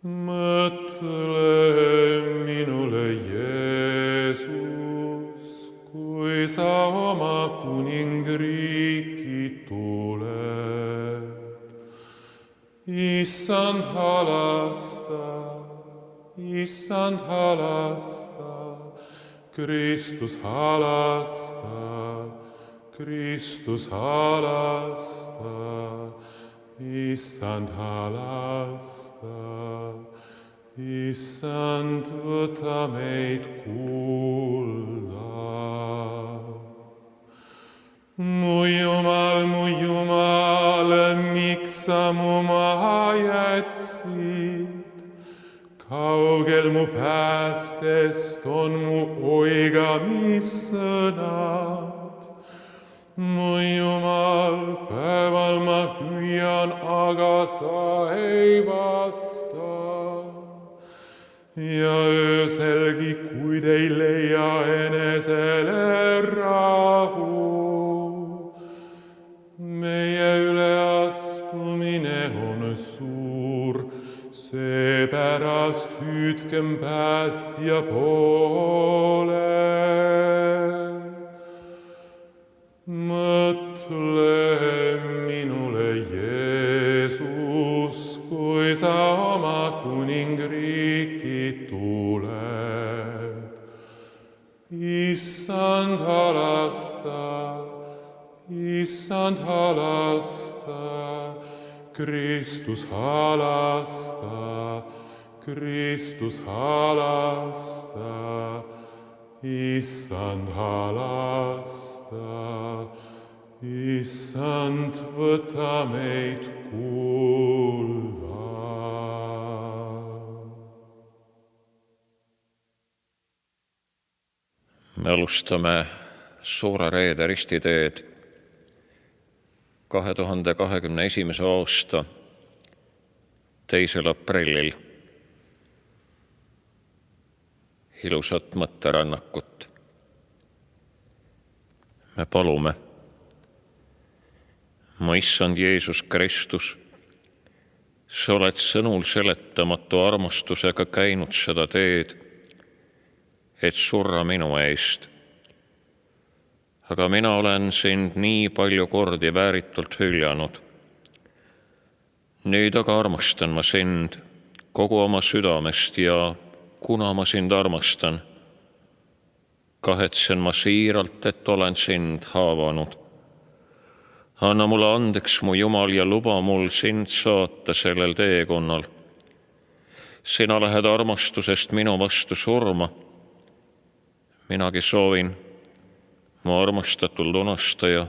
Mõtle minule, Jeesus, kui sa oma kuningriiki tuled. Issand halasta, Kristus halasta, Kristus halasta, Issand halasta, Issand võta meid kuulda. Mu Jumal, miks sa mu maha jätsid? Kaugel mu päästest on mu oigamissõnad. Mu Jumal, päeval ma hüüan, aga sa ei vasta. Ja ööselgi, kuid ei leia enesele rahu. Meie üleastumine on suur, seepärast hüüdkem päästja poole. Mõtle minule, Jeesus, kui sa oma kuningriiki tuled. Issand halasta, Kristus halasta, Kristus halasta, Issand halasta, Issand võta meid kuulda. Me alustame Suure Reede ristiteed 2021. aasta 2. aprillil. Ilusat mõtterännakut. Me palume. Mu Issand Jeesus Kristus, sa oled sõnul seletamatu armastusega käinud seda teed, et surra minu eest. Aga mina olen sind nii palju kordi vääritult hüljanud. Nüüd aga armastan ma sind kogu oma südamest ja kuna ma sind armastan, kahetsen ma siiralt, et olen sind haavanud. Anna mulle andeks, mu Jumal, ja luba mul sind saata sellel teekonnal. Sina lähed armastusest minu vastu surma. Minagi soovin, mu armastatud lunastaja,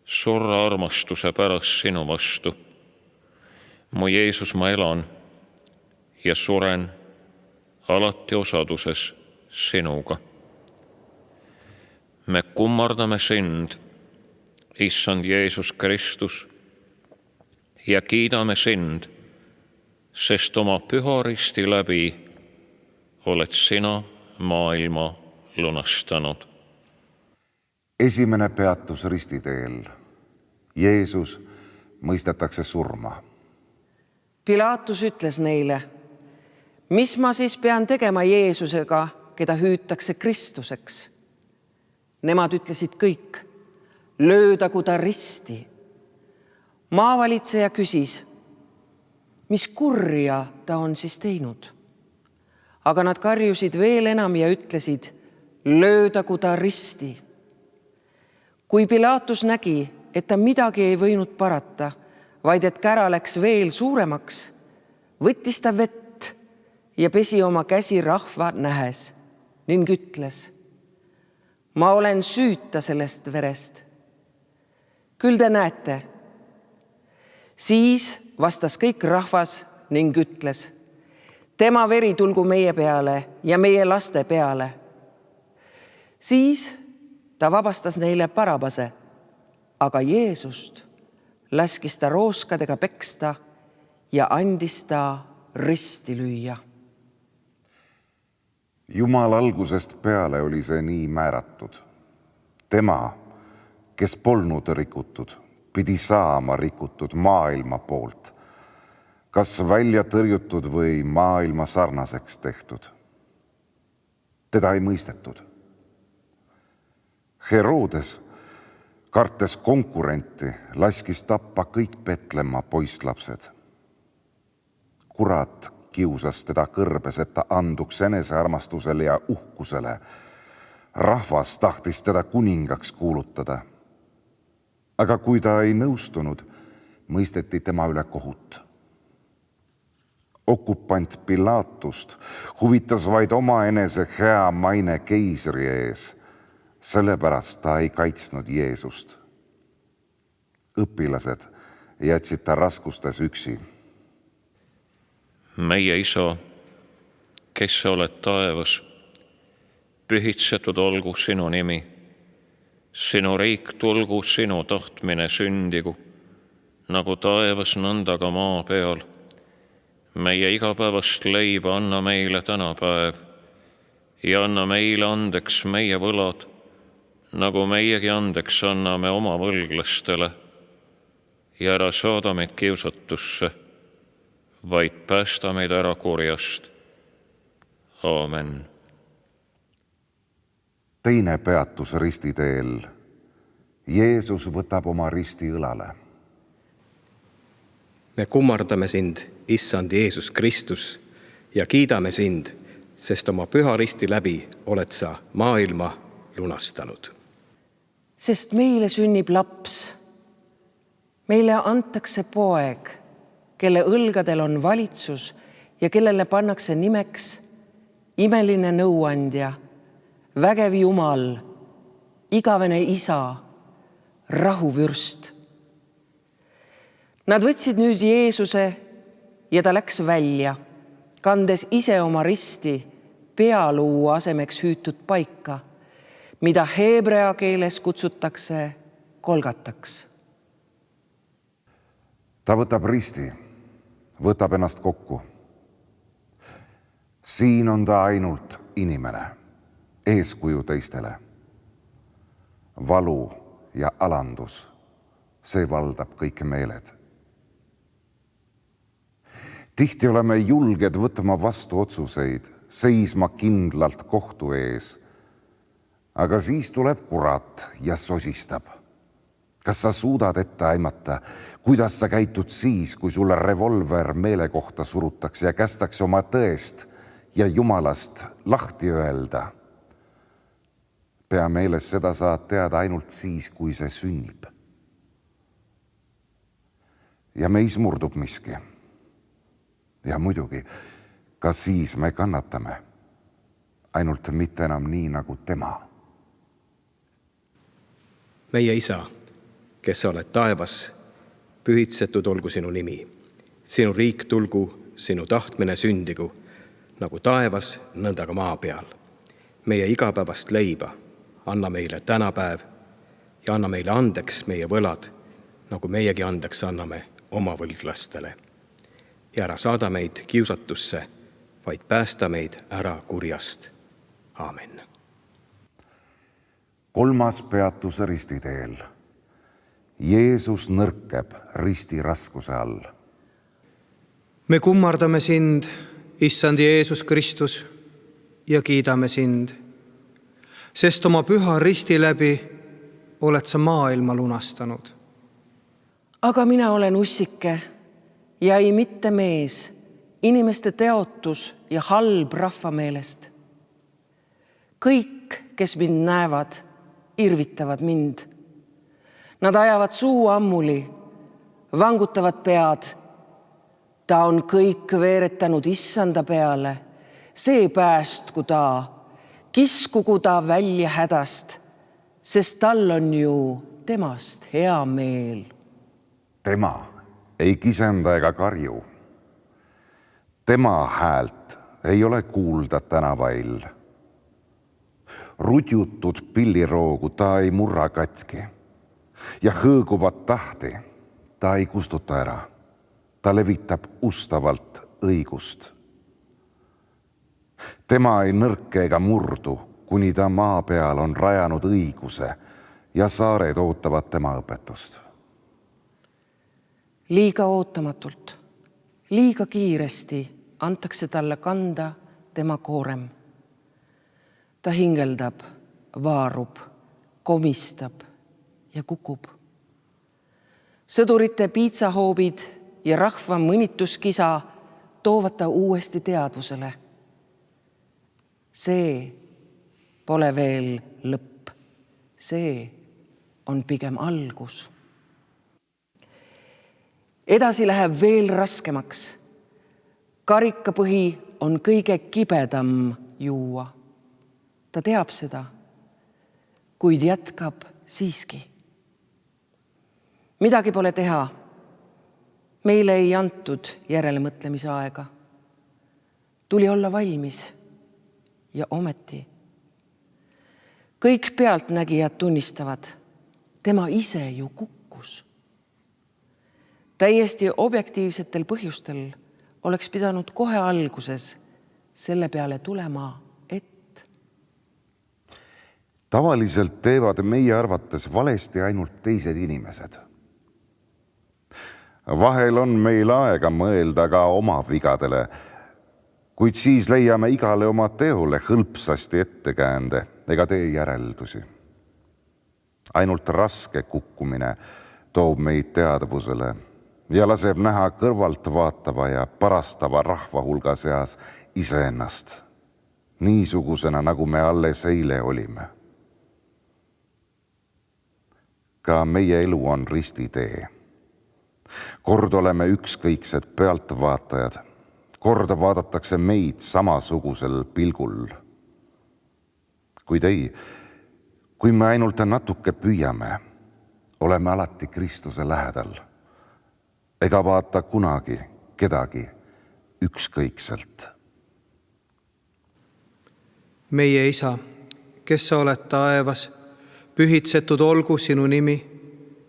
surra armastuse pärast sinu vastu. Mu Jeesus, ma elan ja suren alati osaduses sinuga. Me kummardame sind, Issand Jeesus Kristus, ja kiidame sind, sest oma püha risti läbi oled sina maailma lunastanud. Esimene peatus ristiteel. Jeesus mõistetakse surma. Pilaatus ütles neile, mis ma siis pean tegema Jeesusega, keda hüütakse Kristuseks? Nemad ütlesid kõik, löödagu ta risti. Maavalitseja küsis, mis kurja ta on siis teinud? Aga nad karjusid veel enam ja ütlesid, löödagu ta risti. Kui Pilaatus nägi, et ta midagi ei võinud parata, vaid et kära läks veel suuremaks, võttis ta vett ja pesi oma käsi rahva nähes ning ütles, ma olen süüta sellest verest. Küll te näete. Siis vastas kõik rahvas ning ütles, tema veri tulgu meie peale ja meie laste peale. Siis ta vabastas neile Barabase, aga Jeesust laskis ta rooskadega peksta ja andis ta risti lüüa. Jumal algusest peale oli see nii määratud. Tema, kes polnud rikutud, pidi saama rikutud maailma poolt, kas välja tõrjutud või maailma sarnaseks tehtud. Teda ei mõistetud. Herodes, kartes konkurenti, laskis tappa kõik Petlemma poisslapsed. Kurat kiusas teda kõrbes, et ta anduks enesearmastusele ja uhkusele. Rahvas tahtis teda kuningaks kuulutada. Aga kui ta ei nõustunud, mõisteti tema üle kohut. Okupant Pilatust huvitas vaid omaenese hea maine keisri ees. Sellepärast ta ei kaitsnud Jeesust. Õpilased jätsid ta raskustes üksi. Meie Isa, kes sa oled taevas, pühitsetud olgu sinu nimi. Sinu riik tulgu, sinu tahtmine sündigu, nagu taevas, nõnda ka maa peal. Meie igapäevast leiba anna meile tänapäev ja anna meile andeks meie võlad, nagu meiegi andeks anname oma võlglastele. Ja ära saada meid kiusatusse, vaid päästa meid ära kurjast. Aamen. Teine peatus ristiteel. Jeesus võtab oma risti õlale. Me kummardame sind, Issand Jeesus Kristus, ja kiidame sind, sest oma püha risti läbi oled sa maailma lunastanud. Sest meile sünnib laps. Meile antakse poeg, kelle õlgadel on valitsus ja kellele pannakse nimeks imeline nõuandja, vägev Jumal, igavene Isa, rahuvürst. Nad võtsid nüüd Jeesuse ja ta läks välja, kandes ise oma risti pealuu asemeks hüütud paika, mida heebrea keeles kutsutakse Golgataks. Ta võtab risti, võtab ennast kokku. Siin on ta ainult inimene, eeskuju teistele. Valu ja alandus, see valdab kõik meeled. Tihti oleme julged võtma vastu otsuseid, seisma kindlalt kohtu ees. Aga siis tuleb kurat ja sosistab. Kas sa suudad ette aimata, kuidas sa käitud siis, kui sulle revolver meele kohta surutakse ja kästakse oma tõest ja Jumalast lahti öelda? Pea meeles, seda saad teada ainult siis, kui see sünnib. Ja meis murdub miski. Ja muidugi, ka siis me kannatame, ainult mitte enam nii nagu tema. Meie Isa, kes sa oled taevas, pühitsetud olgu sinu nimi. Sinu riik tulgu, sinu tahtmine sündigu, nagu taevas, nõnda ka maa peal. Meie igapäevast leiba anna meile tänapäev ja anna meile andeks meie võlad, nagu meiegi andeks anname oma võlglastele. Ja ära saada meid kiusatusse, vaid päästa meid ära kurjast. Aamen. Kolmas peatus ristiteel. Jeesus nõrkeb risti raskuse all. Me kummardame sind, Issand Jeesus Kristus, ja kiidame sind, sest oma püha risti läbi oled sa maailma lunastanud. Aga mina olen ussike ja ei mitte mees, inimeste teotus ja halb rahva meelest. Kõik, kes mind näevad, irvitavad mind. Nad ajavad suu ammuli, vangutavad pead. Ta on kõik veeretanud Issanda peale. See päästku ta, kiskugu ta välja hädast, sest tal on ju temast hea meel. Tema ei kisenda ega karju. Tema häält ei ole kuulda tänavail. Rudjutud pilliroogu ta ei murra katki ja hõõguvat tahti ta ei kustuta ära. Ta levitab ustavalt õigust. Tema ei nõrke ega murdu, kuni ta maa peal on rajanud õiguse ja saared ootavad tema õpetust. Liiga ootamatult Liiga kiiresti antakse talle kanda tema koorem. Ta hingeldab, vaarub, komistab ja kukub. Sõdurite piitsahoobid ja rahva mõnituskisa toovad ta uuesti teadvusele. See pole veel lõpp. See on pigem algus. Edasi läheb veel raskemaks. Karikapõhi on kõige kibedam juua. Ta teab seda, kuid jätkab siiski. Midagi pole teha. Meile ei antud järelemõtlemise aega. Tuli olla valmis ja ometi. Kõik pealtnägijad tunnistavad, tema ise ju kukkus. Täiesti objektiivsetel põhjustel oleks pidanud kohe alguses selle peale tulema, et tavaliselt teevad meie arvates valesti ainult teised inimesed. Vahel on meil aega mõelda ka oma vigadele, kuid siis leiame igale oma teole hõlpsasti ettekäände ega tee järeldusi. Ainult raske kukkumine toob meid teadvusele ja laseb näha kõrvalt vaatava ja parastava rahva hulga seas iseennast, niisugusena, nagu me alles eile olime. Ka meie elu on ristitee. Kord oleme ükskõiksed pealtvaatajad, kord vaadatakse meid samasugusel pilgul. Kuid ei, kui me ainult natuke püüame, oleme alati Kristuse lähedal. Ega vaata kunagi kedagi ükskõikselt. Meie Isa, kes sa oled taevas, pühitsetud olgu sinu nimi,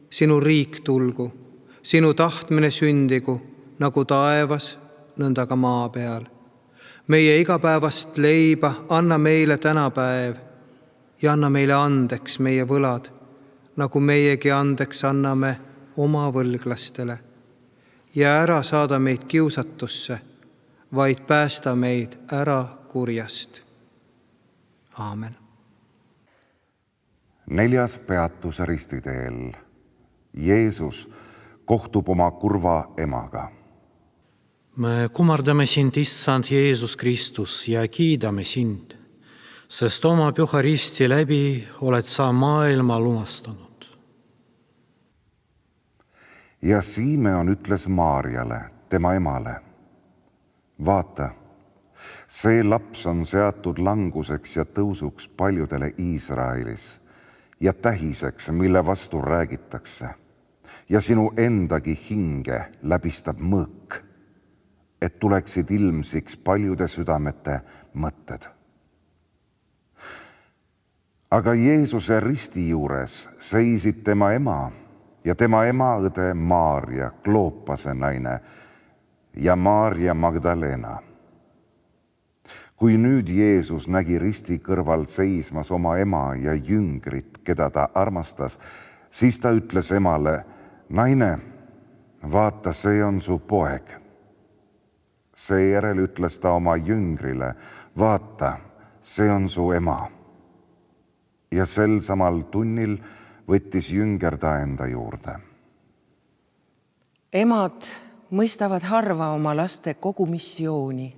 sinu riik tulgu, sinu tahtmine sündigu, nagu taevas, nõnda ka maa peal. Meie igapäevast leiba anna meile tänapäev ja anna meile andeks meie võlad, nagu meiegi andeks anname oma võlglastele. Ja ära saada meid kiusatusse, vaid päästa meid ära kurjast. Aamen. 4. peatus ristiteel. Jeesus kohtub oma kurva emaga. Me kummardame sind, Issand Jeesus Kristus, ja kiidame sind, sest oma püha risti läbi oled sa maailma lunastanud. Ja Simeon ütles Maarjale, tema emale, vaata, see laps on seatud languseks ja tõusuks paljudele Iisraelis ja tähiseks, mille vastu räägitakse. Ja sinu endagi hinge läbistab mõõk, et tuleksid ilmsiks paljude südamete mõtted. Aga Jeesuse risti juures seisid tema ema ja tema emaõde Maarja, Kloopase naine, ja Maarja Magdalena. Kui nüüd Jeesus nägi risti kõrval seismas oma ema ja jüngrit, keda ta armastas, siis ta ütles emale, naine, vaata, see on su poeg. Seejärel ütles ta oma jüngrile, vaata, see on su ema. Ja sel samal tunnil võttis jünger ta enda juurde. Emad mõistavad harva oma laste kogu missiooni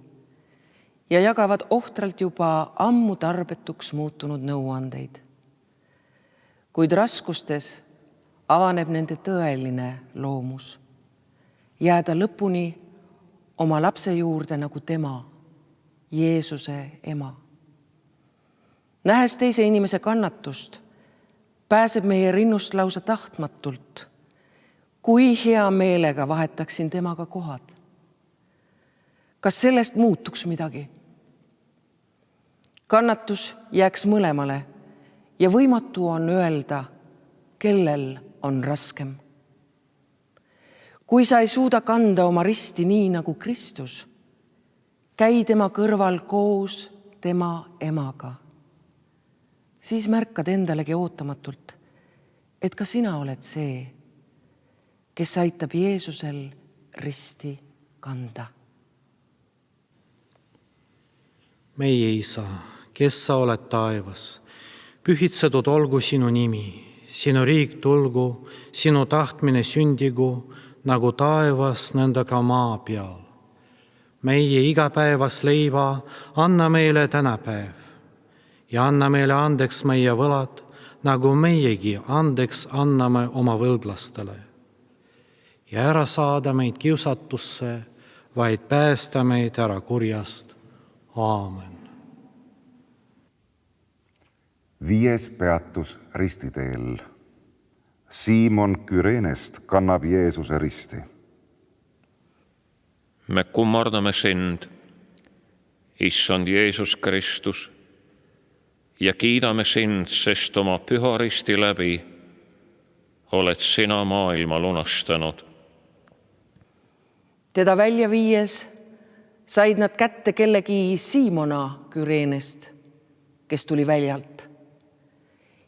ja jagavad ohtralt juba ammu tarbetuks muutunud nõuandeid. Kuid raskustes avaneb nende tõeline loomus, jääda lõpuni oma lapse juurde nagu tema, Jeesuse ema. Nähes teise inimese kannatust, pääseb meie rinnust lausa tahtmatult. Kui hea meelega vahetaksin temaga kohad. Kas sellest muutuks midagi? Kannatus jääks mõlemale ja võimatu on öelda, kellel on raskem. Kui sa ei suuda kanda oma risti nii nagu Kristus, käi tema kõrval koos tema emaga. Siis märkad endalegi ootamatult, et ka sina oled see, kes aitab Jeesusel risti kanda. meie Isa, kes sa oled taevas, pühitsetud olgu sinu nimi, sinu riik tulgu, sinu tahtmine sündigu nagu taevas, nõnda ka maa peal. meie igapäevast leiba anna meile tänapäev ja anna meile andeks meie võlad, nagu meiegi andeks anname oma võlglastele. ja ära saada meid kiusatusse, vaid päästa meid ära kurjast. Aamen. 5. peatus ristiteel. Siimon Küreenest kannab Jeesuse risti. Me kummardame sind, Issand Jeesus Kristus, ja kiidame sind, sest oma püha risti läbi oled sina maailma lunastanud. Teda välja viies said nad kätte kellegi Siimona Küreenest, kes tuli väljalt.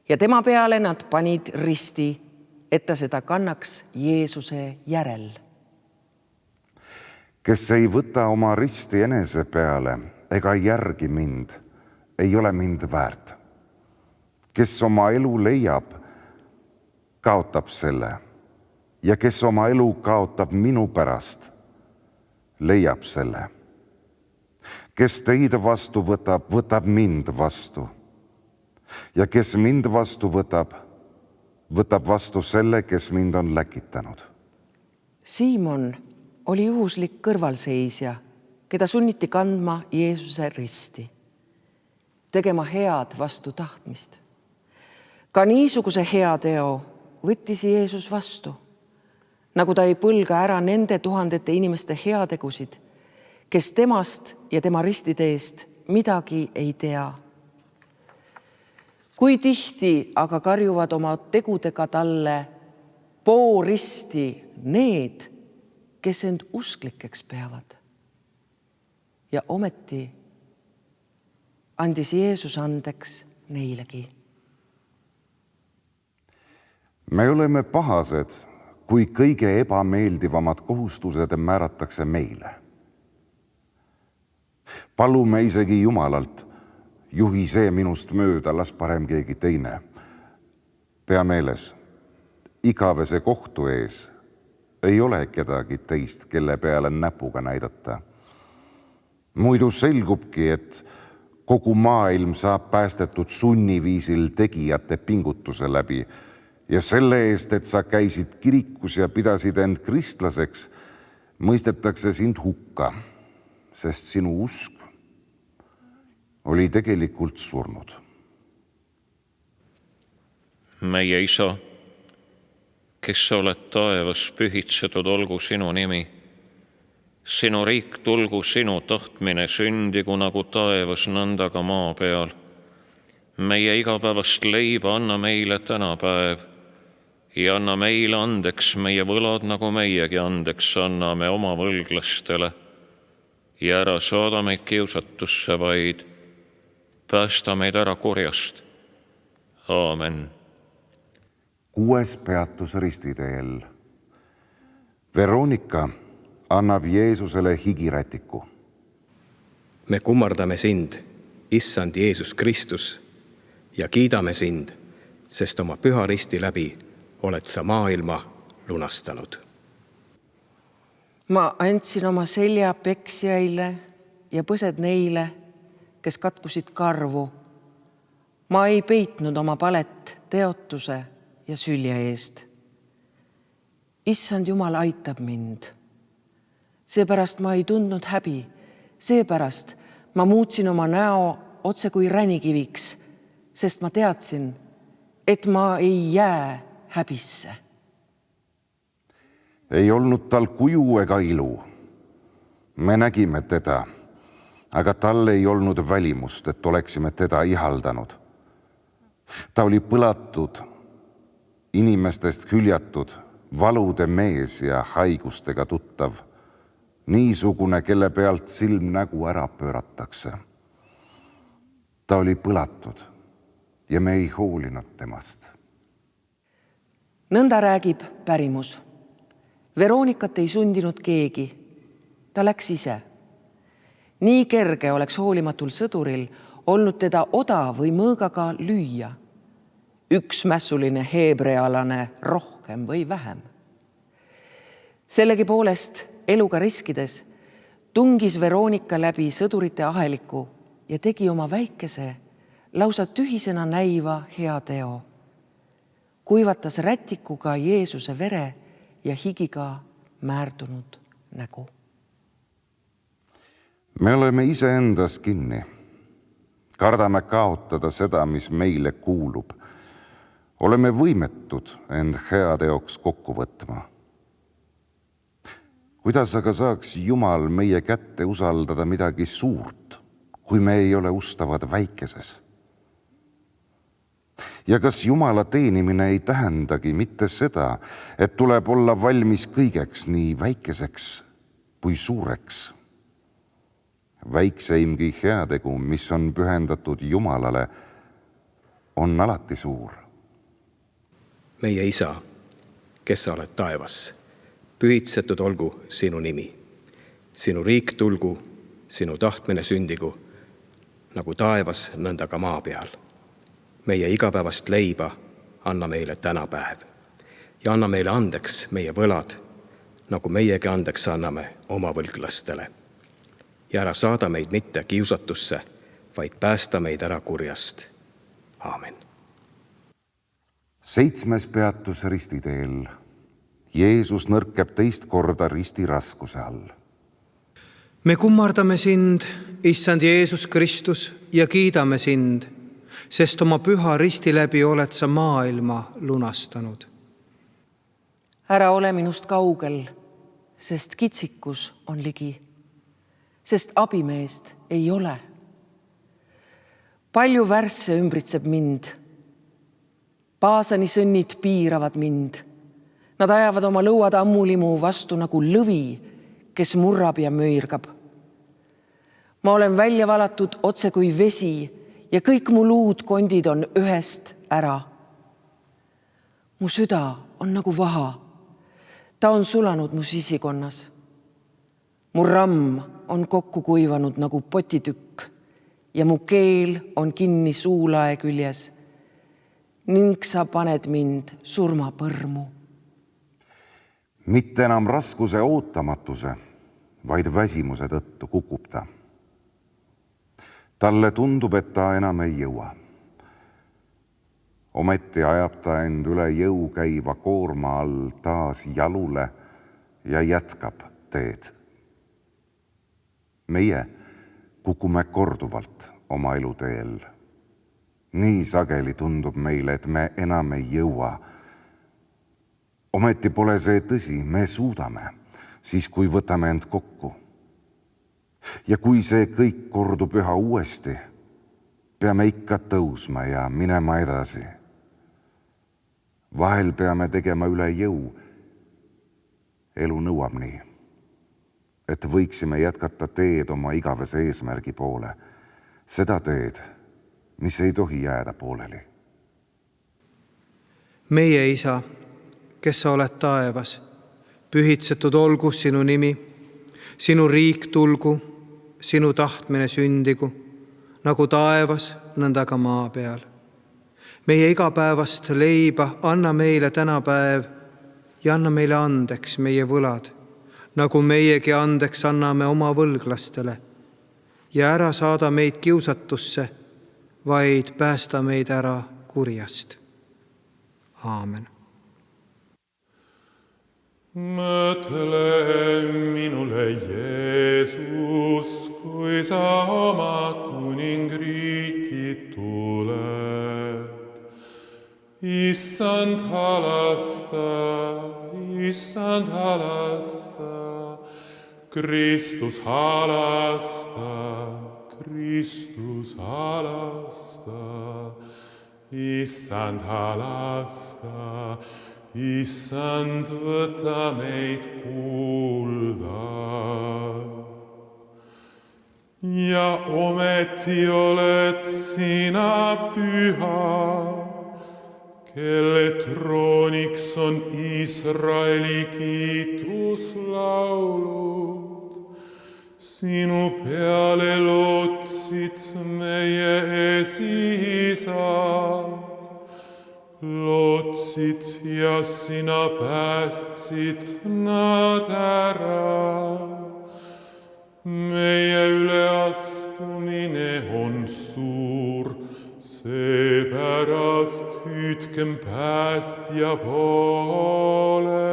Ja tema peale nad panid risti, et ta seda kannaks Jeesuse järel. Kes ei võta oma risti enese peale ega järgi mind, ei ole mind väärt. Kes oma elu leiab, kaotab selle, ja kes oma elu kaotab minu pärast, leiab selle. Kes teid vastu võtab, võtab mind vastu. Ja kes mind vastu võtab, võtab vastu selle, kes mind on läkitanud. Siimon oli juhuslik kõrvalseisja, keda sunniti kandma Jeesuse risti, tegema head vastu tahtmist. Ka niisuguse hea teo võttis Jeesus vastu, nagu ta ei põlga ära nende tuhandete inimeste heategusid, kes temast ja tema ristide eest midagi ei tea. Kui tihti aga karjuvad oma tegudega talle pooristi need, kes end usklikeks peavad. Ja ometi andis Jeesus andeks neilegi. Me oleme pahased, kui kõige ebameeldivamad kohustused määratakse meile. Palume isegi Jumalalt, juhi see minust mööda, las parem keegi teine. Pea meeles, igavese kohtu ees ei ole kedagi teist, kelle peale näpuga näidata. Muidu selgubki, et kogu maailm saab päästetud sunniviisil tegijate pingutuse läbi ja selle eest, et sa käisid kirikus ja pidasid end kristlaseks, mõistetakse sind hukka, sest sinu usk oli tegelikult surnud. Meie Isa, kes sa oled taevas, pühitsetud olgu sinu nimi. Sinu riik tulgu, sinu tahtmine sündigu nagu taevas, nõnda ka maa peal. Meie igapäevast leiba anna meile tänapäev ja anna meile andeks meie võlad, nagu meiegi andeks anname oma võlglastele. Ja ära saada meid kiusatusse, vaid päästa meid ära kurjast. Aamen. 6. peatus ristiteel. Veronika annab Jeesusele higirätiku. Me kummardame sind, Issand Jeesus Kristus, ja kiidame sind, sest oma püha risti läbi oled sa maailma lunastanud. Ma andsin oma selja peksjaile ja põsed neile, kes katkusid karvu. Ma ei peitnud oma palet teotuse ja sülje eest. Issand Jumal aitab mind. Seepärast ma ei tundnud häbi. Seepärast ma muutsin oma näo otse kui ränikiviks, sest ma teadsin, et ma ei jää häbisse. Ei olnud tal kuju ega ilu. Me nägime teda, aga tal ei olnud välimust, et oleksime teda ihaldanud. Ta oli põlatud, inimestest hüljatud, valude mees ja haigustega tuttav, niisugune, kelle pealt silm nägu ära pööratakse. Ta oli põlatud ja me ei hoolinud temast. Nõnda räägib pärimus. Veronikat ei sundinud keegi. ta läks ise. Nii kerge oleks hoolimatul sõduril olnud teda oda või mõõgaga lüüa. Üks mässuline heebrealane rohkem või vähem. Sellegi poolest eluga riskides tungis Veronika läbi sõdurite aheliku ja tegi oma väikese, lausa tühisena näiva hea teo. Kuivatas rätikuga Jeesuse vere ja higiga määrdunud nägu. Me oleme iseendas kinni. Kardame kaotada seda, mis meile kuulub. Oleme võimetud end heateoks kokku võtma. Kuidas aga saaks Jumal meie kätte usaldada midagi suurt, kui me ei ole ustavad väikeses? Ja kas Jumala teenimine ei tähendagi mitte seda, et tuleb olla valmis kõigeks nii väikeseks kui suureks? Väikseimgi heategu, mis on pühendatud Jumalale, on alati suur. Meie Isa, kes sa oled taevas, pühitsetud olgu sinu nimi. Sinu riik tulgu, sinu tahtmine sündigu, nagu taevas, nõnda ka maa peal. Meie igapäevast leiba anna meile tänapäev ja anna meile andeks meie võlad, nagu meiegi andeks anname oma võlglastele. Ja ära saada meid mitte kiusatusse, vaid päästa meid ära kurjast. Aamen. 7. peatus ristiteel. Jeesus nõrkeb teist korda risti raskuse all. Me kummardame sind, Issand Jeesus Kristus, ja kiidame sind, sest oma püha risti läbi oled sa maailma lunastanud. Ära ole minust kaugel, sest kitsikus on ligi, sest abimeest ei ole. Palju värsse ümbritseb mind. Paasani sõnnid piiravad mind. Nad ajavad oma lõuad ammulimu vastu nagu lõvi, kes murrab ja möirgab. Ma olen välja valatud otse kui vesi ja kõik mu luud kondid on ühest ära. Mu süda on nagu vaha. Ta on sulanud mu sisikonnas. Mu ramm on kokku kuivanud nagu potitükk ja mu keel on kinni suulae küljes ning sa paned mind surmapõrmu. Mitte enam raskuse ootamatuse, vaid väsimuse tõttu kukub ta. Talle tundub, et ta enam ei jõua. Ometi ajab ta end üle jõu käiva koorma all taas jalule ja jätkab teed. Meie kukume korduvalt oma eluteel. Nii sageli tundub meile, et me enam ei jõua. Ometi pole see tõsi, me suudame, siis kui võtame end kokku. Ja kui see kõik kordub üha uuesti, peame ikka tõusma ja minema edasi. Vahel peame tegema üle jõu. Elu nõuab nii, et võiksime jätkata teed oma igavese eesmärgi poole. Seda teed, mis ei tohi jääda pooleli. Meie Isa, kes sa oled taevas, pühitsetud olgu sinu nimi, sinu riik tulgu, sinu tahtmine sündigu, nagu taevas, nõnda ka maa peal. Meie igapäevast leiba anna meile tänapäev ja anna meile andeks meie võlad, nagu meiegi andeks anname oma võlglastele. Ja ära saada meid kiusatusse, vaid päästa meid ära kurjast. Aamen. Mõtle minule, Jeesus, kui sa oma kuningriiki tuled. Issand halasta, Kristus halasta, Kristus halasta, Issand halasta, Issand võta meid kuulda. Ja ometi oled sina püha, kelle trooniks on Iisraeli kiituslaulud. sinu peale lootsid meie esiisad. Lootsid ja sina päästsid nad ära. Meie üleastumine on suur, seepärast hüüdkem päästja poole.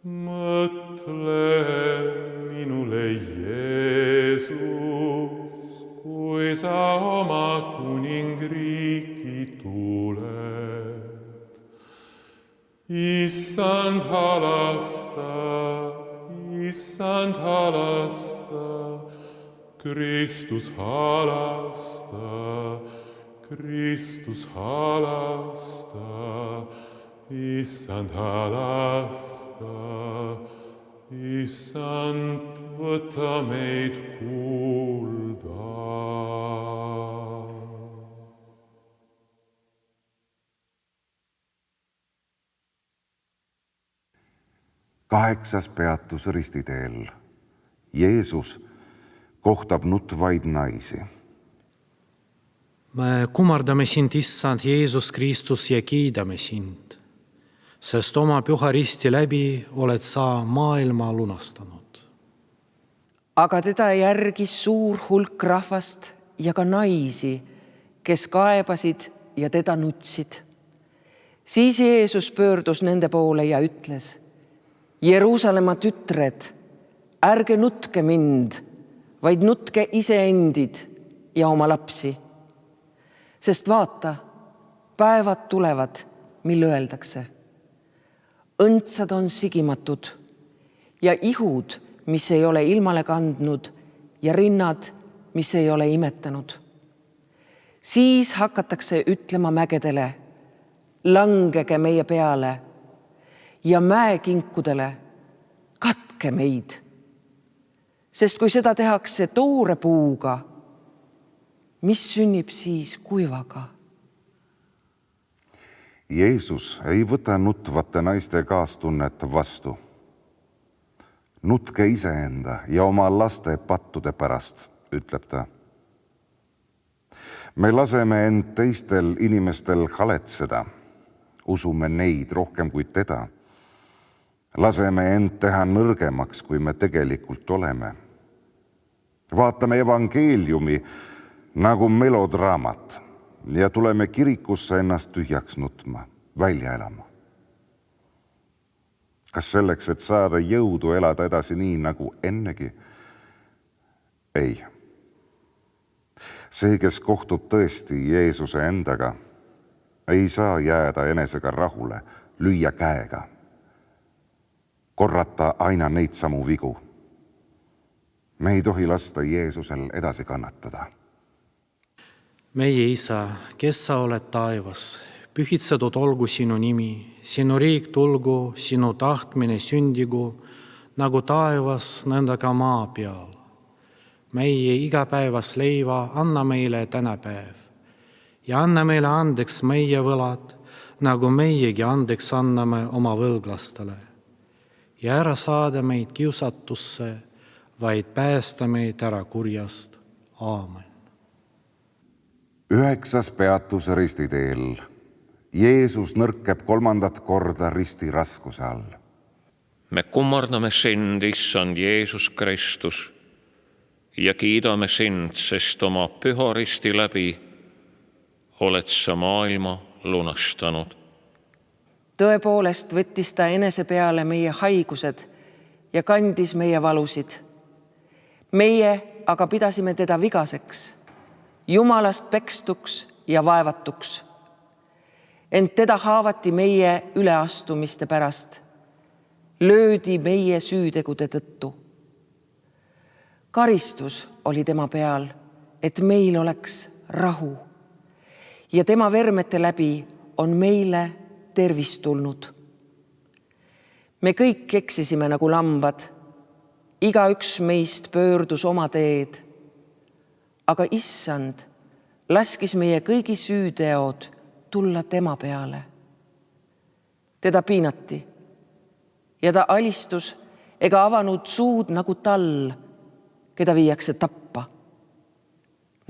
Mõtle minule, Jeesus, kui sa oma kuningriiki tuled. Issand halasta, Kristus halasta, Kristus halasta, Issand halasta, Issand, võta meid kuulda. Kaheksas peatus ristiteel. Jeesus kohtab nutvaid naisi. Me kummardame sind, Issand Jeesus Kristus, ja kiidame sind, sest oma püha risti läbi oled sa maailma lunastanud. Aga teda järgis suur hulk rahvast ja ka naisi, kes kaebasid ja teda nutsid. Siis Jeesus pöördus nende poole ja ütles: Jeruusalemma tütred, ärge nutke mind, vaid nutke iseendid ja oma lapsi. Sest vaata, päevad tulevad, mil öeldakse: õndsad on sigimatud ja ihud, mis ei ole ilmale kandnud, ja rinnad, mis ei ole imetanud. Siis hakatakse ütlema mägedele: langege meie peale, ja mäekinkudele: katke meid. Sest kui seda tehakse toore puuga, mis sünnib siis kuivaga? Jeesus ei võta nutvate naiste kaastunnet vastu. Nutke iseenda ja oma laste pattude pärast, ütleb ta. Me laseme end teistel inimestel haletseda. Usume neid rohkem kui teda. Laseme end teha nõrgemaks, kui me tegelikult oleme. Vaatame evangeeliumi nagu melodraamat ja tuleme kirikusse ennast tühjaks nutma, välja elama. Kas selleks, et saada jõudu elada edasi nii nagu ennegi? Ei. See, kes kohtub tõesti Jeesuse endaga, ei saa jääda enesega rahule, lüüa käega, korrata aina neid samu vigu. Me ei tohi lasta Jeesusel edasi kannatada. Meie Isa, kes sa oled taevas, pühitsetud olgu sinu nimi, sinu riik tulgu, sinu tahtmine sündigu, nagu taevas, nõnda ka maa peal. Meie igapäevas leiva anna meile tänapäev ja anna meile andeks meie võlad, nagu meiegi andeks anname oma võlglastele. Ja ära saada meid kiusatusse, vaid päästa meid ära kurjast. Aamen. 9. peatus ristiteel. Jeesus nõrkeb 3. korda risti raskuse all. Me kummardame sind, Issand Jeesus Kristus, ja kiidame sind, sest oma püha risti läbi oled sa maailma lunastanud. Tõepoolest võttis ta enese peale meie haigused ja kandis meie valusid. Meie aga pidasime teda vigaseks, Jumalast pekstuks ja vaevatuks. Ent teda haavati meie üleastumiste pärast, löödi meie süütegude tõttu. Karistus oli tema peal, et meil oleks rahu, ja tema vermete läbi on meile tervis tulnud. Me kõik eksisime nagu lambad, igaüks meist pöördus oma teed, aga Issand laskis meie kõigi süüteod tulla tema peale. Teda piinati ja ta alistus, ega avanud suud nagu tall, keda viiakse tappa.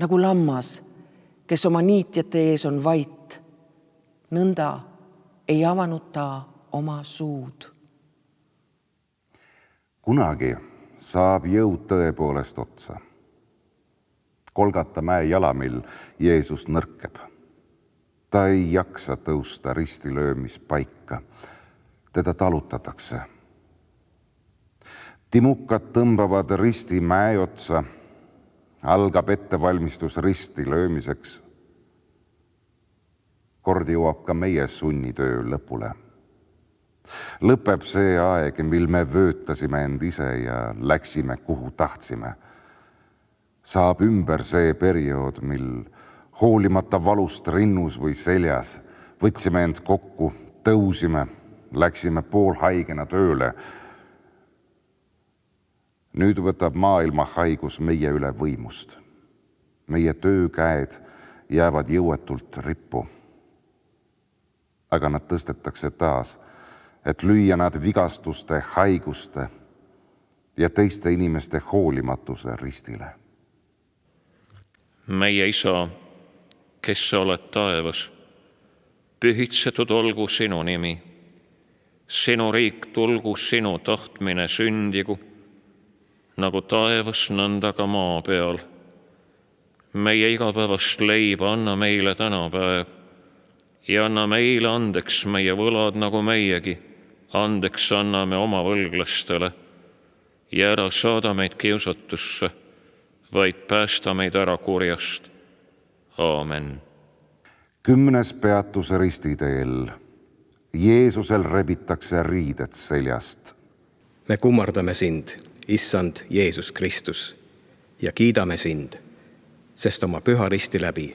Nagu lammas, kes oma niitjate ees on vait, nõnda ei avanud ta oma suud. Kunagi saab jõud tõepoolest otsa. Golgata mäe jalamil Jeesus nõrkeb. Ta ei jaksa tõusta ristilöömispaika. Teda talutatakse. Timukad tõmbavad risti mäe otsa. Algab ettevalmistus risti löömiseks. Kord jõuab ka meie sunnitöö lõpule. Lõpeb see aeg, mil me vöötasime end ise ja läksime, kuhu tahtsime. Saab ümber see periood, mil hoolimata valust rinnus või seljas võtsime end kokku, tõusime, läksime poolhaigena tööle. Nüüd võtab maailma haigus meie üle võimust. Meie töökäed jäävad jõuetult rippu. Aga nad tõstetakse taas, et lüüa nad vigastuste, haiguste ja teiste inimeste hoolimatuse ristile. Meie Isa, kes sa oled taevas, pühitsetud olgu sinu nimi. Sinu riik tulgu, sinu tahtmine sündigu, nagu taevas, nõnda ka maa peal. Meie igapäevast leiba anna meile tänapäev ja anna meile andeks meie võlad, nagu meiegi andeks anname oma võlglastele ja ära saada meid kiusatusse, vaid päästa meid ära kurjast. Aamen. 10. peatus ristiteel. Jeesusel rebitakse riided seljast. Me kummardame sind, Issand Jeesus Kristus, ja kiidame sind, sest oma püha risti läbi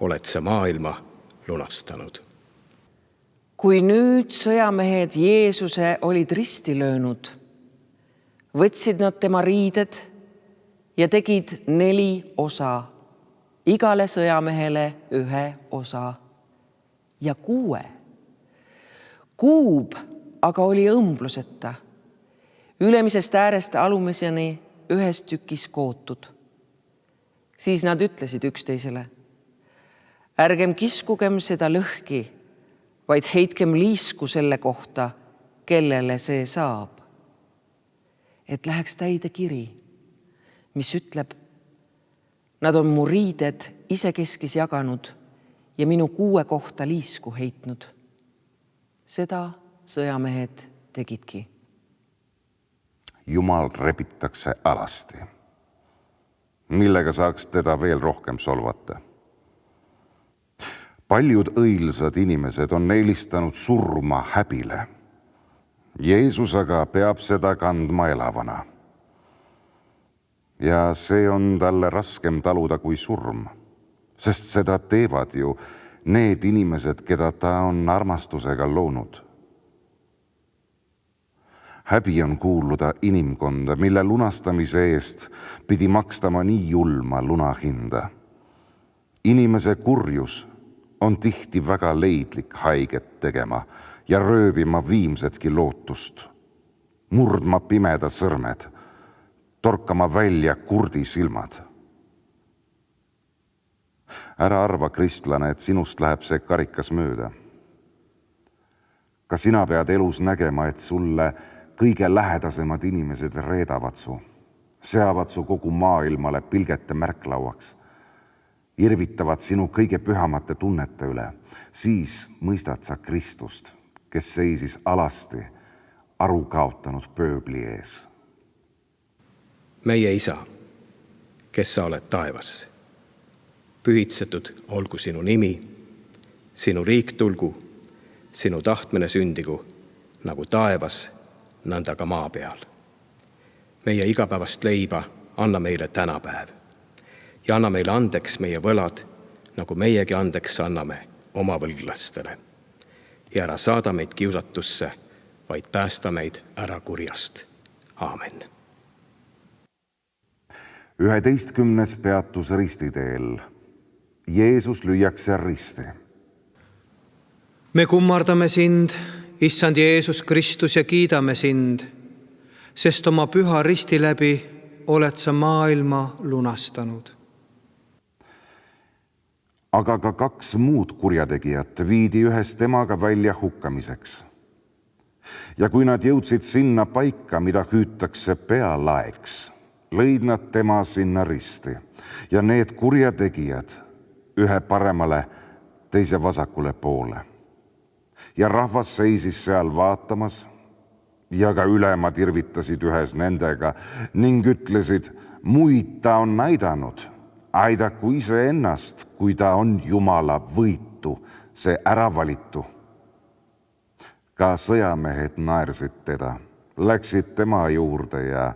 oled sa maailma lunastanud. Kui nüüd sõjamehed Jeesuse olid risti löönud, võtsid nad tema riided ja tegid 4 osa, igale sõjamehele 1 osa ja 6. Kuub aga oli õmbluseta, ülemisest äärest alumiseni 1 tükis kootud. Siis nad ütlesid üksteisele: ärgem kiskugem seda lõhki, vaid heitkem liisku selle kohta, kellele see saab. Et läheks täide kiri, mis ütleb: nad on mu riided isekeskis jaganud ja minu 6 kohta liisku heitnud. Seda sõjamehed tegidki. Jumal rebitakse alasti. Millega saaks teda veel rohkem solvata? Paljud õilsad inimesed on eelistanud surma häbile. Jeesus aga peab seda kandma elavana. Ja see on talle raskem taluda kui surm, sest seda teevad ju need inimesed, keda ta on armastusega loonud. Häbi on kuuluda inimkonda, mille lunastamise eest pidi makstama nii julma lunahinda. Inimese kurjus on tihti väga leidlik haiget tegema ja rööbima viimsetki lootust, murdma pimeda sõrmed, torkama välja kurdi silmad. Ära arva, kristlane, et sinust läheb see karikas mööda. Ka sina pead elus nägema, et sulle kõige lähedasemad inimesed reedavad su, seavad su kogu maailmale pilgete märklauaks, irvitavad sinu kõige pühamate tunnete üle, siis mõistad sa Kristust, kes seisis alasti aru kaotanud pööbli ees. Meie Isa, kes sa oled taevas, pühitsetud olgu sinu nimi, sinu riik tulgu, sinu tahtmine sündigu, nagu taevas, nõnda ka maa peal. Meie igapäevast leiba anna meile tänapäev ja anna meile andeks meie võlad, nagu meiegi andeks anname oma võlglastele. Ja ära saada meid kiusatusse, vaid päästa meid ära kurjast. Aamen. 11. peatus ristiteel. Jeesus lüüakse risti. Me kummardame sind, Issand Jeesus Kristus, ja kiidame sind, sest oma püha risti läbi oled sa maailma lunastanud. aga ka 2 muud kurjategijat viidi ühes temaga välja hukkamiseks. ja kui nad jõudsid sinna paika, mida hüütakse pealaeks, lõid nad tema sinna risti ja need kurjategijad ühe paremale, teise vasakule poole. ja rahvas seisis seal vaatamas ja ka ülemad irvitasid ühes nendega ning ütlesid, muid ta on näidanud, aidaku iseennast, kui ta on Jumala võitu, see äravalitu. ka sõjamehed naersid teda, läksid tema juurde ja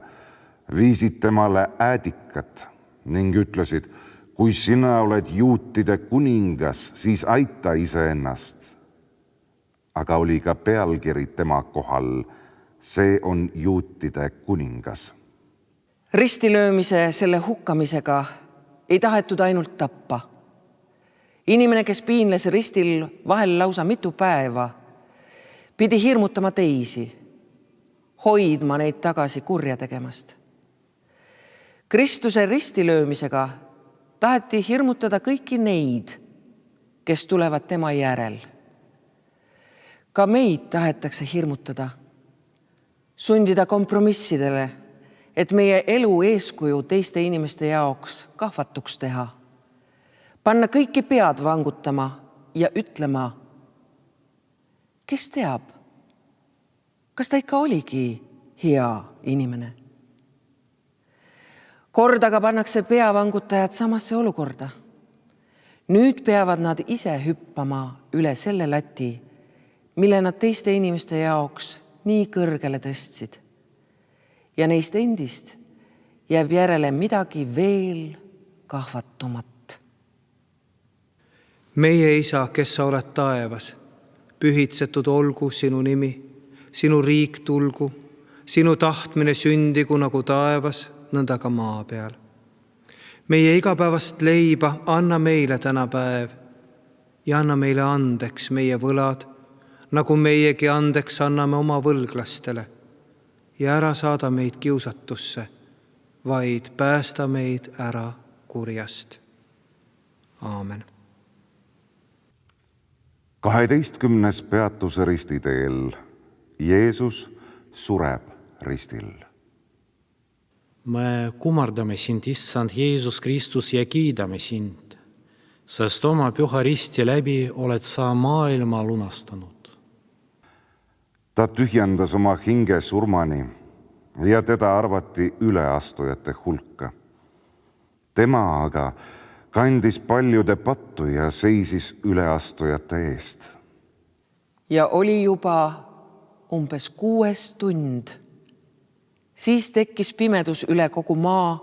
viisid temale äädikat ning ütlesid, kui sina oled juutide kuningas, siis aita iseennast. aga oli ka pealkiri tema kohal, see on juutide kuningas. Ristilöömise selle hukkamisega ei tahetud ainult tappa. Inimene, kes piinles ristil vahel lausa mitu päeva, pidi hirmutama teisi, hoidma neid tagasi kurja tegemast. Kristuse ristilöömisega taheti hirmutada kõiki neid, kes tulevad tema järel. Ka meid tahetakse hirmutada, sundida kompromissidele, et meie elu eeskuju teiste inimeste jaoks kahvatuks teha, panna kõiki pead vangutama ja ütlema, kes teab, kas ta ikka oligi hea inimene. Kord aga pannakse peavangutajad samasse olukorda. Nüüd peavad nad ise hüppama üle selle lati, mille nad teiste inimeste jaoks nii kõrgele tõstsid. Ja neist endist jääb järele midagi veel kahvatumat. Meie Isa, kes sa oled taevas, pühitsetud olgu sinu nimi, sinu riik tulgu, sinu tahtmine sündigu nagu taevas, nõnda ka maa peal. Meie igapäevast leiba anna meile täna päev ja anna meile andeks meie võlad, nagu meiegi andeks anname oma võlglastele. Ja ära saada meid kiusatusse, vaid päästa meid ära kurjast. Aamen. 12. peatuse ristiteel. Jeesus sureb ristil. Me kummardame sind, issand Jeesus Kristus, ja kiidame sind, sest oma püha risti läbi oled sa maailma lunastanud. Ta tühjendas oma hinge surmani ja teda arvati üleastujate hulka. Tema aga kandis paljude pattu ja seisis üleastujate eest. Ja oli juba umbes 6 tund. Siis tekkis pimedus üle kogu maa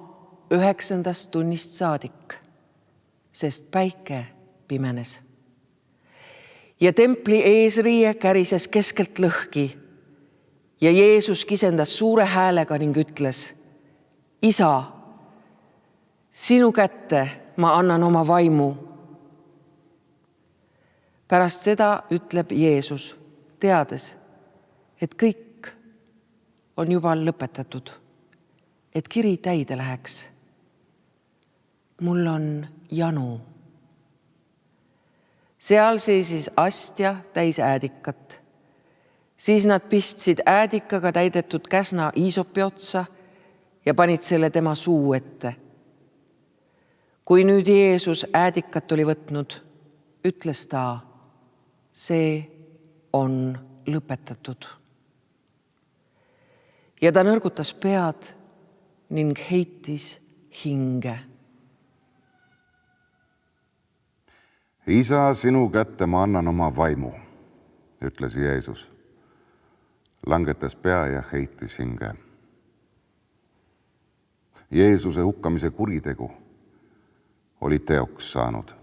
9. tunnist saadik, sest päike pimenes. Ja templi eesriie kärises keskelt lõhki ja Jeesus kisendas suure häälega ning ütles, Isa, sinu kätte ma annan oma vaimu. Pärast seda ütleb Jeesus, teades, et kõik on juba lõpetatud, et kiri täide läheks. Mul on janu. Seal seisis astja täis äädikat. Siis nad pistsid äädikaga täidetud käsna iisopi otsa ja panid selle tema suu ette. Kui nüüd Jeesus äädikat oli võtnud, ütles ta, see on lõpetatud. Ja ta nõrgutas pead ning heitis hinge. Isa, sinu kätte ma annan oma vaimu, ütles Jeesus. Langetas pea ja heitis hinge. Jeesuse hukkamise kuritegu oli teoks saanud.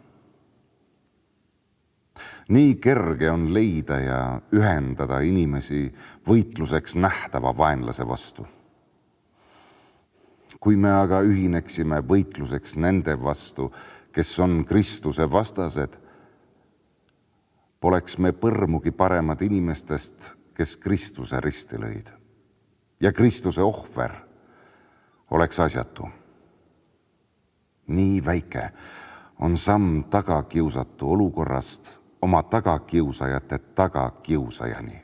Nii kerge on leida ja ühendada inimesi võitluseks nähtava vaenlase vastu. Kui me aga ühineksime võitluseks nende vastu, kes on Kristuse vastased, poleks me põrmugi paremad inimestest, kes Kristuse risti lõid. ja Kristuse ohver oleks asjatu. Nii väike on samm tagakiusatu olukorrast oma tagakiusajate tagakiusajani.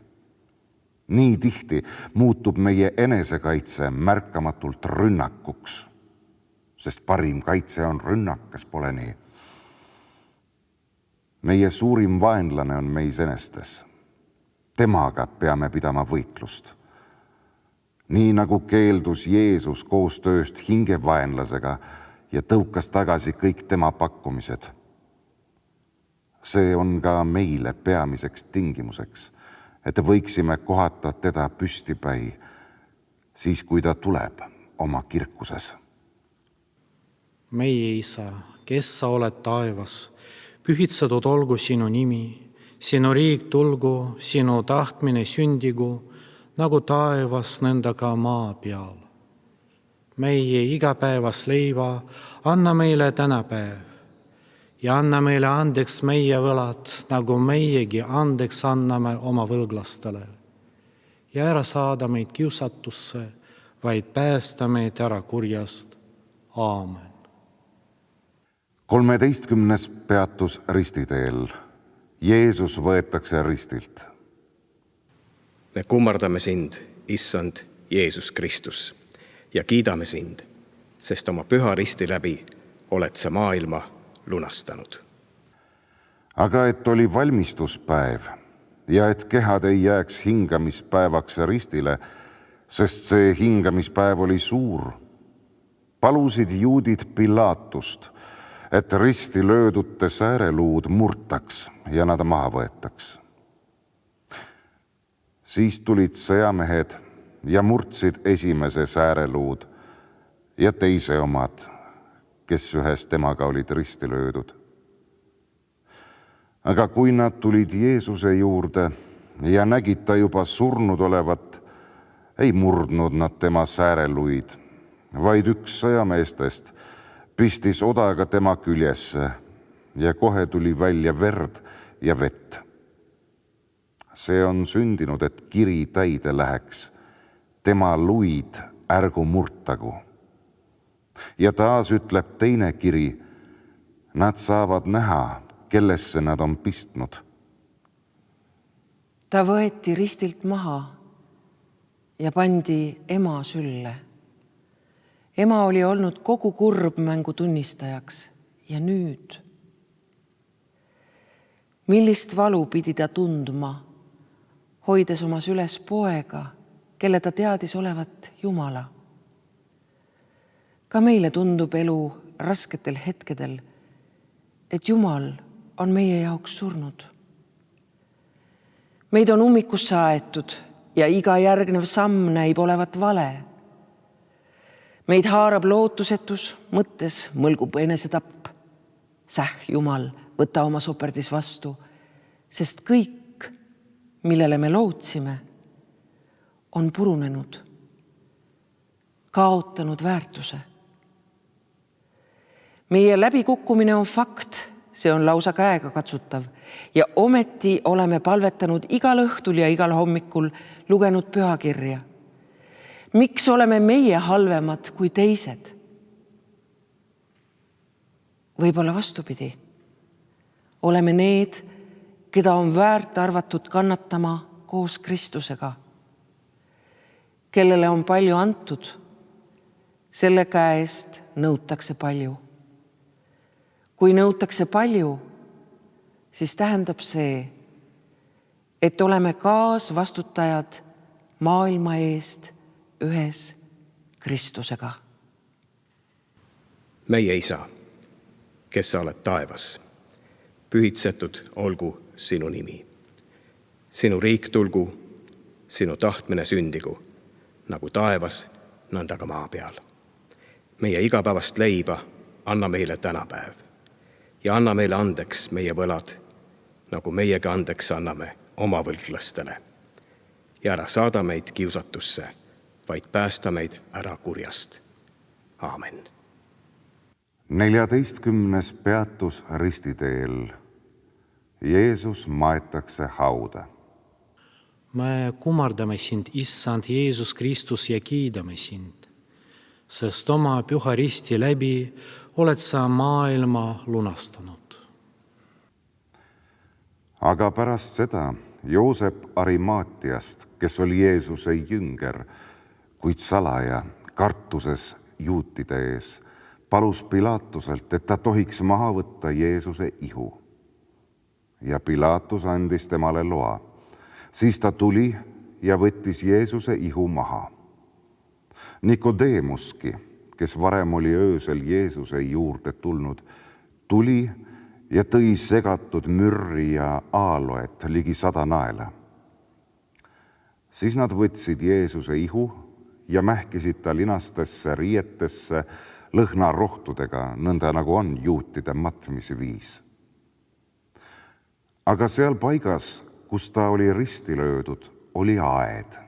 Nii tihti muutub meie enesekaitse märkamatult rünnakuks, sest parim kaitse on rünnak, kas pole nii? Meie suurim vaenlane on meis enestes. Temaga peame pidama võitlust. Nii nagu keeldus Jeesus koostööst hingevaenlasega ja tõukas tagasi kõik tema pakkumised. See on ka meile peamiseks tingimuseks, et võiksime kohata teda püstipäi, siis kui ta tuleb oma kirkuses. Meie Isa, kes sa oled taevas, pühitsetud olgu sinu nimi, sinu riik tulgu, sinu tahtmine sündigu, nagu taevas nõnda ka maa peal. Meie igapäevas leiva anna meile tänapäev ja anna meile andeks meie võlad, nagu meiegi andeks anname oma võlglastele. Ja ära saada meid kiusatusse, vaid päästa meid ära kurjast. Aamen. 13. peatus ristiteel. Jeesus võetakse ristilt. Me kummardame sind, Issand Jeesus Kristus, ja kiidame sind, sest oma püha risti läbi oled sa maailma lunastanud. Aga et oli valmistuspäev ja et kehad ei jääks hingamispäevaks ristile, sest see hingamispäev oli suur, palusid juudid Pilaatust, et risti löödute sääreluud murtaks ja nad maha võetaks. Siis tulid sõjamehed ja murdsid esimese sääreluud ja teise omad, kes ühes temaga olid risti löödud. Aga kui nad tulid Jeesuse juurde ja nägid ta juba surnud olevat, ei murdnud nad tema sääreluid, vaid üks sõjameestest pistis odaga tema küljesse ja kohe tuli välja verd ja vett. See on sündinud, et kiri täide läheks, tema luid ärgu murtagu. Ja taas ütleb teine kiri, nad saavad näha, kellesse nad on pistnud. Ta võeti ristilt maha ja pandi ema sülle. Ema oli olnud kogu kurbmängu tunnistajaks ja nüüd. Millist valu pidi ta tundma, hoides oma süles poega, kelle ta teadis olevat Jumala. Ka meile tundub elu rasketel hetkedel, et Jumal on meie jaoks surnud. Meid on ummikusse aetud ja iga järgnev samm näib olevat vale. Meid haarab lootusetus, mõttes mõlgub enesetapp. Jumal, võta oma soperdis vastu, sest kõik, millele me lootsime, on purunenud, kaotanud väärtuse. Meie läbikukkumine on fakt, see on lausa käega katsutav ja ometi oleme palvetanud igal õhtul ja igal hommikul lugenud pühakirja. Miks oleme meie halvemad kui teised? Võib-olla vastupidi. Oleme need, keda on väärt arvatud kannatama koos Kristusega. Kellele on palju antud, selle käest nõutakse palju. Kui nõutakse palju, siis tähendab see, et oleme kaasvastutajad maailma eest ühes Kristusega. Meie Isa, kes sa oled taevas, pühitsetud olgu sinu nimi. Sinu riik tulgu, sinu tahtmine sündigu, nagu taevas, nõnda ka maa peal. Meie igapäevast leiba anna meile tänapäev ja anna meile andeks meie võlad, nagu meiega andeks anname oma võlglastele. Ja ära saada meid kiusatusse, vaid päästa meid ära kurjast. Aamen. 14. peatus ristiteel. Jeesus maetakse hauda. me kummardame sind, Issand Jeesus Kristus, ja kiidame sind, sest oma püha risti läbi oled sa maailma lunastanud. aga pärast seda Joosep Arimaatiast, kes oli Jeesuse jünger, kuid salaja kartuses juutide ees, palus Pilatuselt, et ta tohiks maha võtta Jeesuse ihu. Ja Pilatus andis temale loa. Siis ta tuli ja võttis Jeesuse ihu maha. Nikodeemuski, kes varem oli öösel Jeesuse juurde tulnud, tuli ja tõi segatud mürri ja aaloet ligi 100 naela. Siis nad võtsid Jeesuse ihu ja mähkisid ta linastesse riietesse lõhnarohtudega, nõnda nagu on juutide matmise viis. Aga seal paigas, kus ta oli risti löödud, oli aed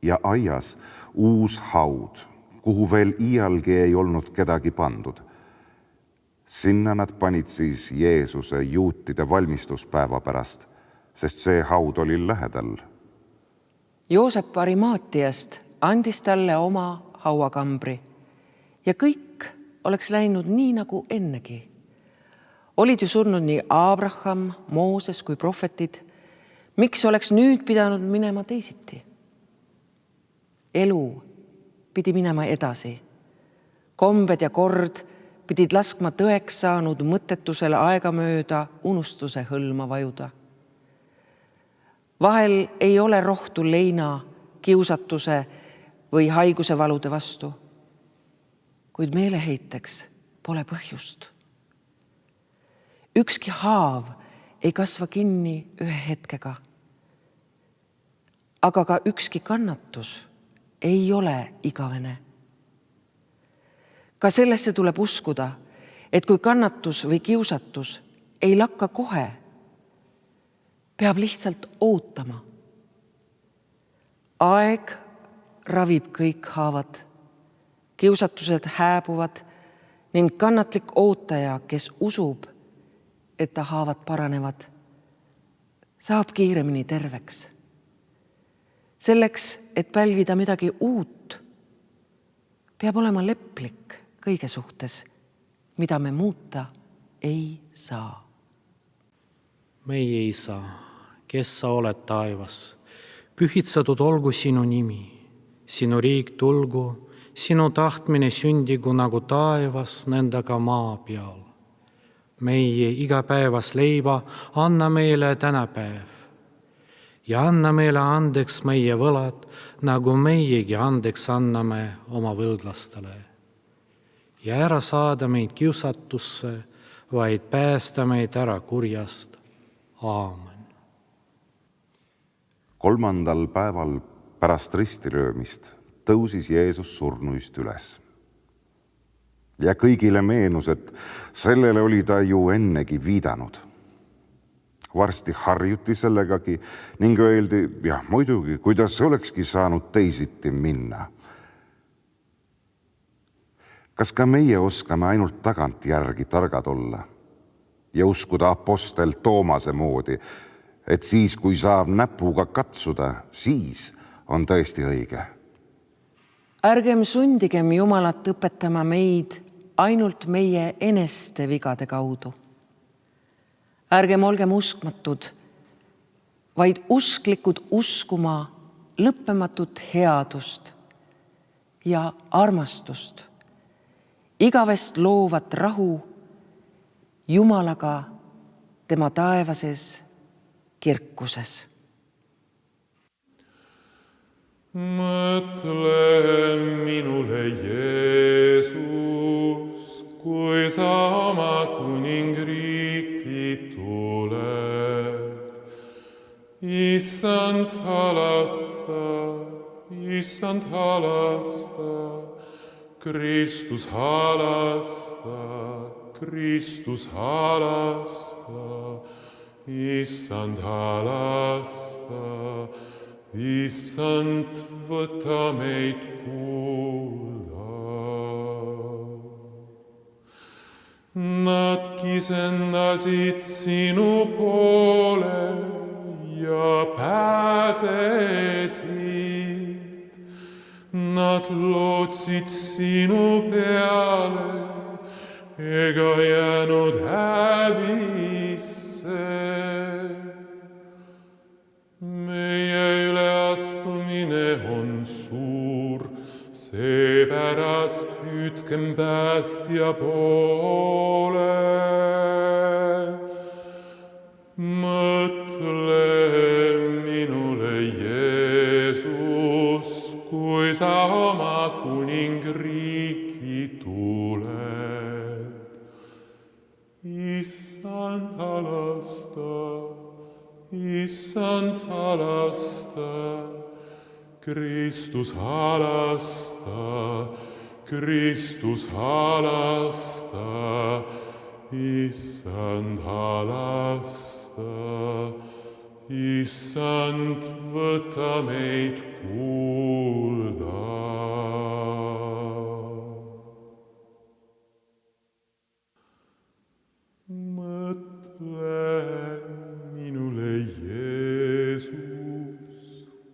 ja aias uus haud, kuhu veel iialgi ei olnud kedagi pandud. Sinna nad panid siis Jeesuse juutide valmistuspäeva pärast, sest see haud oli lähedal. Joosep Arimaatiast andis talle oma hauakambri ja kõik oleks läinud nii nagu ennegi. Olid ju surnud nii Abraham, Mooses kui prohvetid. Miks oleks nüüd pidanud minema teisiti? Elu pidi minema edasi. Kombed ja kord pidid laskma tõeks saanud mõttetusele aegamööda unustuse hõlma vajuda. Vahel ei ole rohtu leina, kiusatuse või haiguse valude vastu, kuid meeleheiteks pole põhjust. Ükski haav ei kasva kinni ühe hetkega, aga ka ükski kannatus ei ole igavene. Ka sellesse tuleb uskuda, et kui kannatus või kiusatus ei lakka kohe, peab lihtsalt ootama. Aeg ravib kõik haavad, kiusatused hääbuvad ning kannatlik ootaja, kes usub, et ta haavad paranevad, saab kiiremini terveks. Selleks, et pälvida midagi uut, peab olema leplik kõige suhtes, mida me muuta ei saa. Meie Isa, kes sa oled taevas, pühitsetud olgu sinu nimi, sinu riik tulgu, sinu tahtmine sündigu nagu taevas nendega maa peal. Meie igapäevas leiva anna meile tänapäev ja anna meile andeks meie võlad, nagu meiegi andeks anname oma võlglastele. Ja ära saada meid kiusatusse, vaid päästa meid ära kurjast. Aamen. 3. päeval pärast ristilöömist tõusis Jeesus surnuist üles. Ja kõigile meenus, et sellele oli ta ju ennegi viidanud. Varsti harjuti sellegagi ning öeldi, jah, muidugi, kuidas olekski saanud teisiti minna. Kas ka meie oskame ainult tagantjärgi targad olla ja uskuda apostel Toomase moodi, et siis, kui saab näpuga katsuda, siis on tõesti õige? Ärgem sundigem Jumalat õpetama meid ainult meie eneste vigade kaudu. Ärgem olgem uskmatud, vaid usklikud uskuma lõppematut headust ja armastust, igavest loovat rahu Jumalaga tema taevases kirkuses. Mõtle minule, Jeesus, kui sa oma kuningriiki tuled. Issand halasta, Kristus halasta, Kristus halasta, Issand halasta. Issand, võta meid kuulda. Nad kisendasid sinu poole ja pääsesid pääsesid. Nad lootsid sinu peale ega jäänud häbisse. Meie üleastumine on suur, seepärast hüüdkem päästja poole. Mõtle minule, Jeesus, kui sa oma kuningriiki tuled. Issand halasta, Kristus halasta, Kristus halasta, Issand halasta, Issand võta meid kuulda. Mõtle minule, Jeesus,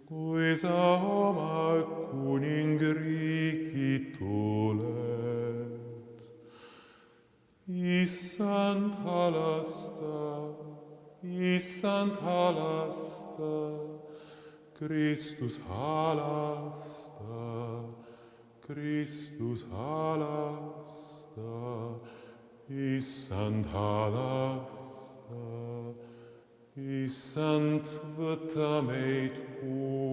kui sa oma kuningriiki tuled. Issand halasta, Issand halasta, Kristus halasta, Kristus halasta, Issand halasta, Issand võta meid kuulda.